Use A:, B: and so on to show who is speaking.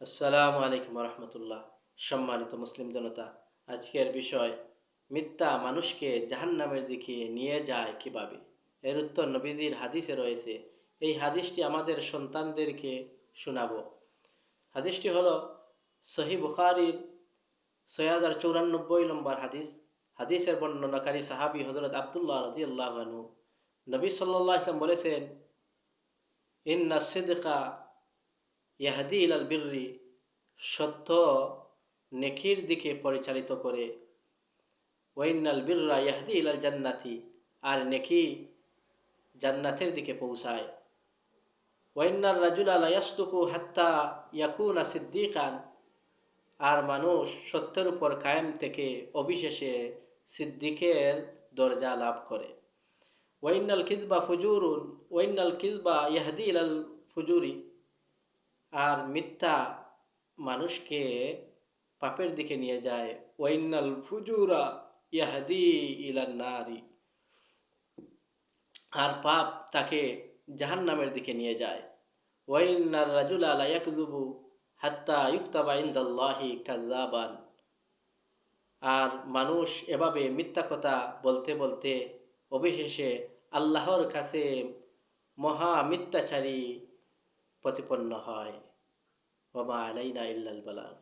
A: আসসালামু আলাইকুম রহমতুল্লাহ। সম্মানিত মুসলিম জনতা, আজকের বিষয় মিথ্যা মানুষকে জাহান্নামের দিকে নিয়ে যায় কিভাবে। এর উত্তর নবীজির হাদিসে রয়েছে। এই হাদিসটি আমাদের সন্তানদেরকে শোনাবো। হাদিসটি হলো সহিহ বুখারীর ৬০৯৪ নম্বর হাদিস। হাদিসের বর্ণনাকারী সাহাবী হযরত আব্দুল্লাহ রাদিয়াল্লাহু আনহু। নবী সাল্লাল্লাহু আলাইহি ওয়াসাল্লাম বলেছেন, ইন্না সিদকা ইয়াহদি ইলাল বিররি, সত্য নেকির দিকে পরিচালিত করে। ওয়াইনাল বিররা ইয়াহদি ইলাল জান্নাতি, আর নেকি জান্নাতের দিকে পৌঁছায়। ওয়াইন্নার রাজুলা লা ইয়াসদুকু হাত্তা ইয়াকুনা সিদ্দিকান, আর মানুষ সত্যের উপর কায়েম থেকে অবিশেষে সিদ্দিকের দরজা লাভ করে। ওয়াইনাল কিযবা ফুজুরুন, ওয়াইনাল কিযবা ইয়াহদি ইলাল ফুজুরি, আর মিথ্যা মানুষকে পাপের দিকে নিয়ে যায়। ওয়াইনাল ফুজুরা ইয়াহদি ইলান নারি, আর পাপ তাকে জাহান্নামের দিকে নিয়ে যায়। ওয়াইন্নার রাজুলা লা ইয়াকযুবু হাত্তা ইউকতাবা ইনদাল্লাহি কাযযাবান, আর মানুষ এভাবে মিথ্যা কথা বলতে বলতে অবশেষে আল্লাহর কাছে মহা মিথ্যাচারী প্রতিপন্ন হয়। ওয়া মা আলাইনা ইল্লাল বালাগ।